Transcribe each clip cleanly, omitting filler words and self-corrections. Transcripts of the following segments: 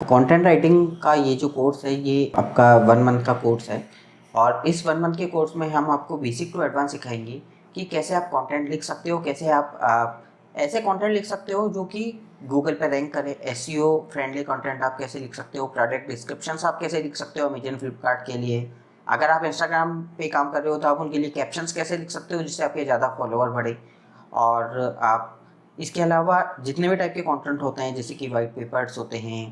Content writing का ये जो कोर्स है ये आपका 1 मंथ का कोर्स है और इस 1 मंथ के कोर्स में हम आपको बेसिक टू एडवांस सिखाएंगे कि कैसे आप कंटेंट लिख सकते हो, कैसे आप ऐसे कंटेंट लिख सकते हो जो कि गूगल पे रैंक करे। एसईओ फ्रेंडली कंटेंट आप कैसे लिख सकते हो, प्रोडक्ट डिस्क्रिप्शंस आप कैसे लिख सकते हो अमेजन फ्लिपकार्ट के लिए। अगर आप इंस्टाग्राम पे काम कर रहे हो तो आप उनके लिए कैप्शंस कैसे लिख सकते हो जिससे आपके ज़्यादा फॉलोअर बढ़े। और आप इसके अलावा जितने भी टाइप के कंटेंट होते हैं जैसे कि वाइट पेपर्स होते हैं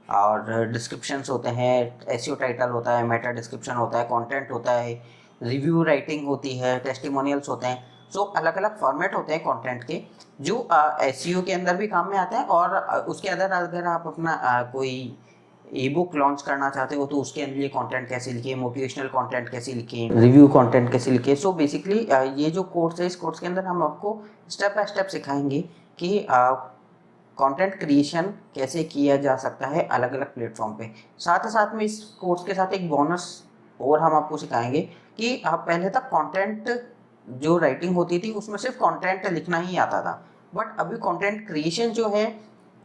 और डिस्क्रिप्शंस होते हैं, एसईओ टाइटल होता है, मेटा डिस्क्रिप्शन होता है, कंटेंट होता है, रिव्यू राइटिंग होती है, टेस्टिमोनियल्स होते हैं। सो अलग अलग फॉर्मेट होते हैं कंटेंट के जो एसईओ के अंदर भी काम में आते हैं। और उसके अंदर अगर आप अपना कोई ई बुक लॉन्च करना चाहते हो तो उसके लिए कंटेंट कैसे लिखें, मोटिवेशनल कंटेंट कैसे लिखें, रिव्यू कंटेंट कैसे लिखें। सो बेसिकली ये जो कोर्स है इस कोर्स के अंदर हम आपको स्टेप बाय स्टेप सिखाएंगे कि कंटेंट क्रिएशन कैसे किया जा सकता है अलग अलग प्लेटफॉर्म पे। साथ ही साथ में इस कोर्स के साथ एक बोनस और हम आपको सिखाएंगे कि आप पहले तक कंटेंट जो राइटिंग होती थी उसमें सिर्फ कंटेंट लिखना ही आता था, बट अभी कंटेंट क्रिएशन जो है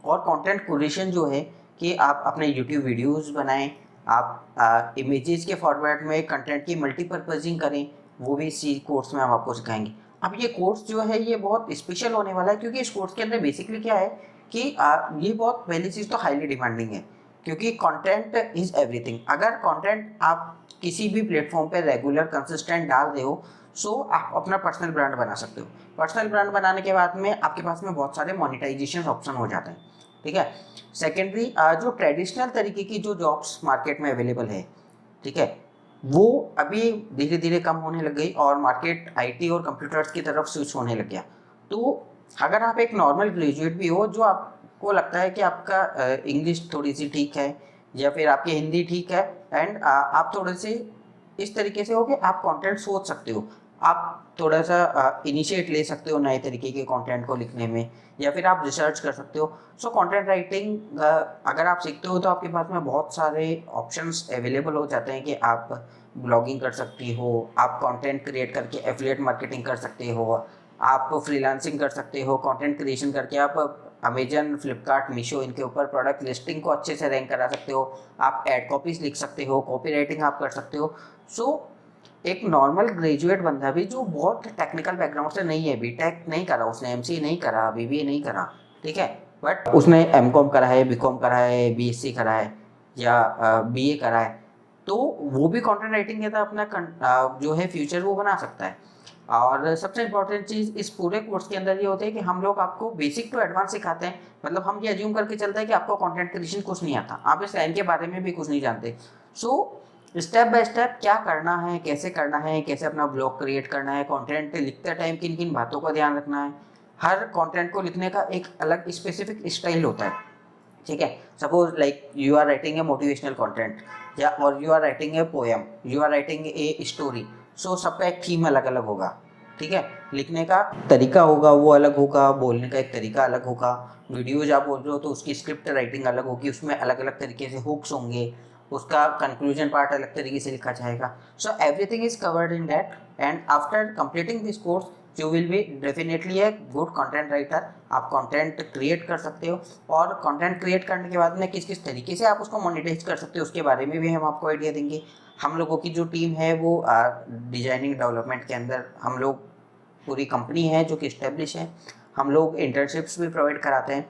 और कंटेंट क्यूरेशन जो है कि आप अपने यूट्यूब वीडियोस बनाएं, आप इमेजेस के फॉर्मेट में कंटेंट की मल्टीपर्पजिंग करें, वो भी इसी कोर्स में हम आपको सिखाएंगे। अब ये कोर्स जो है ये बहुत स्पेशल होने वाला है क्योंकि इस कोर्स के अंदर बेसिकली क्या है कि ये बहुत पहली चीज़ तो हाईली डिमांडिंग है क्योंकि कंटेंट इज़ एवरीथिंग। अगर कंटेंट आप किसी भी प्लेटफॉर्म पे रेगुलर कंसिस्टेंट डाल रहे हो सो आप अपना पर्सनल ब्रांड बना सकते हो। पर्सनल ब्रांड बनाने के बाद में आपके पास में बहुत सारे मोनेटाइजेशन ऑप्शन हो जाते हैं, ठीक है। सेकेंडरी जो ट्रेडिशनल तरीके की जो जॉब्स मार्केट में अवेलेबल है, ठीक है, वो अभी धीरे धीरे कम होने लग गई और मार्केट आईटी और कंप्यूटर्स की तरफ स्विच होने लग गया। तो अगर आप एक नॉर्मल ग्रेजुएट भी हो जो आपको लगता है कि आपका इंग्लिश थोड़ी सी ठीक है या फिर आपकी हिंदी ठीक है एंड आप थोड़े से इस तरीके से हो कि आप कंटेंट सोच सकते हो, आप थोड़ा सा इनिशिएट ले सकते हो नए तरीके के कंटेंट को लिखने में या फिर आप रिसर्च कर सकते हो। सो कंटेंट राइटिंग अगर आप सीखते हो तो आपके पास में बहुत सारे ऑप्शंस अवेलेबल हो जाते हैं कि आप ब्लॉगिंग कर सकती हो, आप कंटेंट क्रिएट करके एफिलिएट मार्केटिंग कर सकते हो, आप फ्रीलांसिंग कर सकते हो, कंटेंट क्रिएशन करके आप अमेजन फ्लिपकार्ट मीशो इनके ऊपर प्रोडक्ट लिस्टिंग को अच्छे से रैंक करा सकते हो, आप एड कॉपीज लिख सकते हो, कॉपी राइटिंग आप कर सकते हो। सो एक नॉर्मल ग्रेजुएट बंदा भी जो बहुत टेक्निकल बैकग्राउंड से नहीं है, बीटेक नहीं करा उसने, एमसीए नहीं करा, बीबीए नहीं करा, ठीक है, बट उसने एमकॉम करा है, बीकॉम करा है, बीएससी करा है या बीए करा है, तो वो भी कंटेंट राइटिंग के साथ अपना जो है फ्यूचर वो बना सकता है। और सबसे इम्पोर्टेंट चीज़ इस पूरे कोर्स के अंदर ये होता है कि हम लोग आपको बेसिक टू एडवांस सिखाते हैं। मतलब हम ये अज्यूम करके चलते हैं कि आपको कंटेंट क्रिएशन कुछ नहीं आता, आप इस लाइन के बारे में भी कुछ नहीं जानते। सो स्टेप बाय स्टेप क्या करना है, कैसे करना है, कैसे अपना ब्लॉग क्रिएट करना है, कंटेंट लिखते टाइम किन किन बातों का ध्यान रखना है। हर कंटेंट को लिखने का एक अलग स्पेसिफिक स्टाइल होता है, ठीक है। Suppose like you are writing a motivational content या और you are writing a poem, you are writing a story. So सबका एक थीम अलग अलग होगा, ठीक है। लिखने का तरीका होगा वो अलग होगा, बोलने का एक तरीका अलग होगा। वीडियोज आप बोल रहे हो तो उसकी स्क्रिप्ट राइटिंग अलग होगी, उसमें अलग अलग तरीके से हुक्स होंगे, उसका कंक्लूजन पार्ट अलग तरीके से लिखा जाएगा। So everything is covered in that and after completing this course you will be definitely a good content writer. आप कंटेंट क्रिएट कर सकते हो और कंटेंट क्रिएट करने के बाद में किस किस तरीके से आप उसको मोनेटाइज कर सकते हो उसके बारे में भी हम आपको आइडिया देंगे। हम लोगों की जो टीम है वो डिजाइनिंग डेवलपमेंट के अंदर हम लोग पूरी कंपनी है जो कि इस्टेब्लिश है। हम लोग इंटर्नशिप्स भी प्रोवाइड कराते हैं।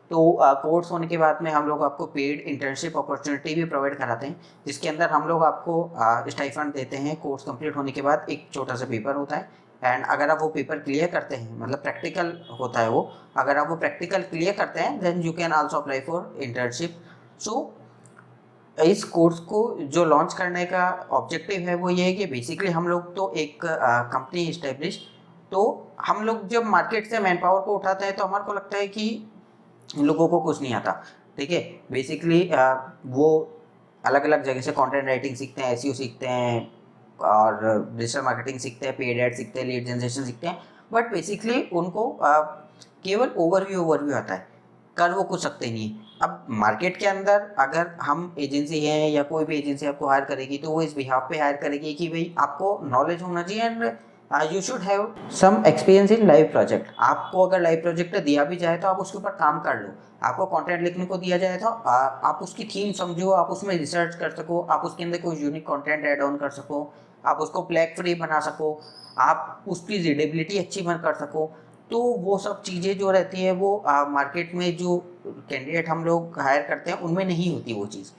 तो कोर्स होने के बाद में हम लोग आपको पेड इंटर्नशिप अपॉर्चुनिटी भी प्रोवाइड कराते हैं जिसके अंदर हम लोग आपको स्टाइफंड देते हैं। कोर्स कंप्लीट होने के बाद एक छोटा सा पेपर होता है एंड अगर आप वो पेपर क्लियर करते हैं, मतलब प्रैक्टिकल होता है वो, अगर आप वो प्रैक्टिकल क्लियर करते हैं then you can also apply for internship. So इस कोर्स को जो लॉन्च करने का ऑब्जेक्टिव है वो ये है कि बेसिकली हम लोग तो एक कंपनी इस्टेब्लिश, तो हम लोग जब मार्केट से मैन पावर को उठाते हैं तो हमारे को लगता है कि लोगों को कुछ नहीं आता, ठीक है। बेसिकली वो अलग अलग जगह से कंटेंट राइटिंग सीखते हैं, एसईओ सीखते हैं और डिजिटल मार्केटिंग सीखते हैं, पेड एड सीखते हैं, लीड जनरेशन सीखते हैं, बट बेसिकली उनको केवल ओवरव्यू आता है, कर वो कुछ सकते नहीं। अब मार्केट के अंदर अगर हम एजेंसी हैं या कोई भी एजेंसी आपको हायर करेगी तो वो इस बिहाफ पे हायर करेगी कि भाई आपको नॉलेज होना चाहिए and you should have some experience in live project. आपको अगर लाइव प्रोजेक्ट दिया भी जाए तो आप उसके ऊपर काम कर लो। आपको कंटेंट लिखने को दिया जाए तो आप उसकी थीम समझो, आप उसमें रिसर्च कर सको, आप उसके अंदर कोई यूनिक कंटेंट ऐड ऑन कर सको, आप उसको प्लैग फ्री बना सको, आप उसकी रीडेबिलिटी अच्छी बन कर सको। तो वो सब चीज़ें जो रहती है वो मार्केट में जो कैंडिडेट हम लोग हायर करते हैं उनमें नहीं होती वो चीज़।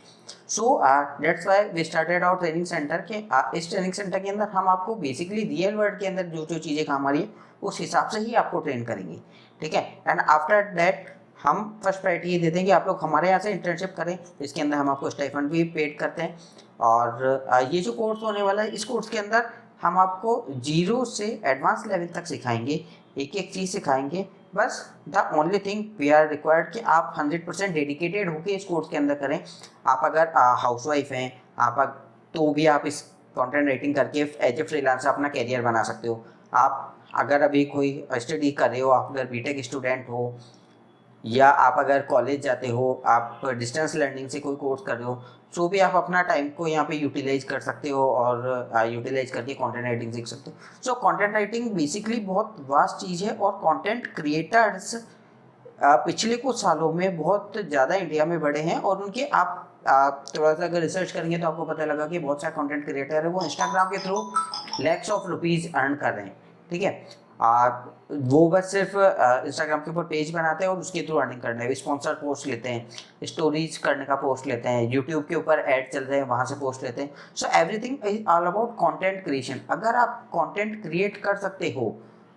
So that's why we started our training centre के इस ट्रेनिंग सेंटर के अंदर हम आपको बेसिकली रियल वर्ल्ड के अंदर जो जो चीज़ें काम आ रही है उस हिसाब से ही आपको ट्रेन करेंगे, ठीक है। एंड आफ्टर दैट हम फर्स्ट प्रायोरिटी ये देते हैं कि आप लोग हमारे यहाँ से इंटर्नशिप करें, इसके अंदर हम आपको स्टाइपेंड भी पेड करते हैं। और ये जो कोर्स होने वाला है, इस कोर्स के अंदर हम आपको जीरो से एडवांस लेवल तक सिखाएंगे, एक एक चीज़ सिखाएंगे। बस the only thing we are required कि आप 100% डेडिकेटेड होकर इस कोर्स के अंदर करें। आप अगर हाउसवाइफ हैं, तो भी आप इस कंटेंट राइटिंग करके एज ए फ्रीलांसर अपना करियर बना सकते हो। आप अगर अभी कोई स्टडी कर रहे हो, आप अगर बीटेक स्टूडेंट हो, या आप अगर कॉलेज जाते हो, आप डिस्टेंस लर्निंग से कोई कोर्स कर रहे हो, तो भी आप अपना टाइम को यहाँ पे यूटिलाइज कर सकते हो और यूटिलाइज करके कंटेंट राइटिंग सीख सकते हो। सो कंटेंट राइटिंग बेसिकली बहुत वास्ट चीज़ है और कंटेंट क्रिएटर्स पिछले कुछ सालों में बहुत ज़्यादा इंडिया में बढ़े हैं। और उनके आप थोड़ा सा अगर रिसर्च करेंगे तो आपको पता लगा कि बहुत सारे कंटेंट क्रिएटर है वो इंस्टाग्राम के through lakhs of rupees earn कर रहे हैं, ठीक है। वो बस सिर्फ इंस्टाग्राम के ऊपर पेज बनाते हैं और उसके थ्रू अर्निंग करना है, स्पॉन्सर पोस्ट लेते हैं, स्टोरीज करने का पोस्ट लेते हैं, यूट्यूब के ऊपर ऐड चल रहे हैं वहाँ से पोस्ट लेते हैं। So everything is all about content creation. अगर आप कंटेंट क्रिएट कर सकते हो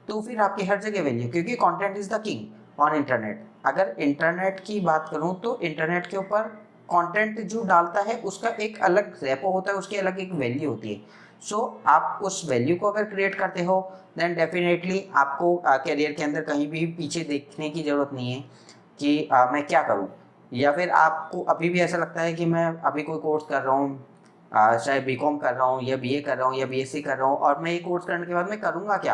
तो फिर आपकी हर जगह वैल्यू, क्योंकि content is the king on internet. अगर इंटरनेट की बात करूँ तो इंटरनेट के ऊपर कंटेंट जो डालता है उसका एक अलग रेपो होता है, उसकी अलग एक वैल्यू होती है। सो आप उस वैल्यू को अगर क्रिएट करते हो देन डेफिनेटली आपको करियर के अंदर कहीं भी पीछे देखने की ज़रूरत नहीं है कि मैं क्या करूं। या फिर आपको अभी भी ऐसा लगता है कि मैं अभी कोई कोर्स कर रहा हूँ, चाहे बीकॉम कर रहा हूँ या बीए कर रहा हूँ या बीएससी कर रहा हूँ, और मैं ये कोर्स करने के बाद मैं करूँगा क्या।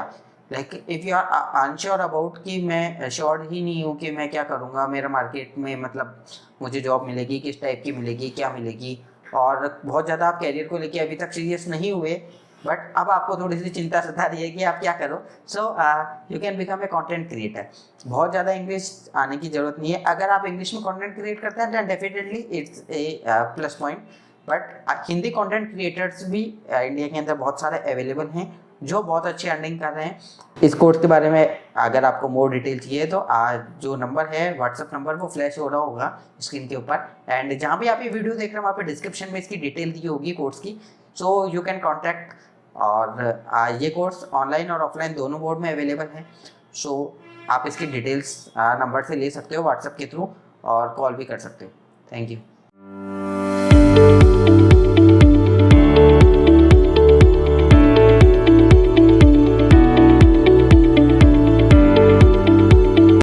Like if you are unsure about कि मैं श्योर ही नहीं हूँ कि मैं क्या करूँगा, मेरा मार्केट में मतलब मुझे जॉब मिलेगी, किस टाइप की मिलेगी, क्या मिलेगी, और बहुत ज़्यादा आप कैरियर को लेके अभी तक सीरियस नहीं हुए, बट अब आपको थोड़ी सी चिंता सता रही है कि आप क्या करो। So you can become a content creator. बहुत ज़्यादा इंग्लिश आने की ज़रूरत नहीं है। अगर आप इंग्लिश में कंटेंट क्रिएट करते हैं then definitely it's a plus point. But Hindi content creators भी इंडिया के अंदर बहुत सारे अवेलेबल हैं जो बहुत अच्छी अर्निंग कर रहे हैं। इस कोर्स के बारे में अगर आपको मोर डिटेल चाहिए तो जो नंबर है व्हाट्सअप नंबर वो फ्लैश हो रहा होगा स्क्रीन के ऊपर, एंड जहाँ भी आप ये वीडियो देख रहे हो वहाँ पे डिस्क्रिप्शन में इसकी डिटेल दी होगी कोर्स की। So you can contact. और ये कोर्स ऑनलाइन और ऑफलाइन दोनों मोड में अवेलेबल है। सो आप इसकी डिटेल्स नंबर से ले सकते हो व्हाट्सएप के थ्रू और कॉल भी कर सकते हो। Thank you.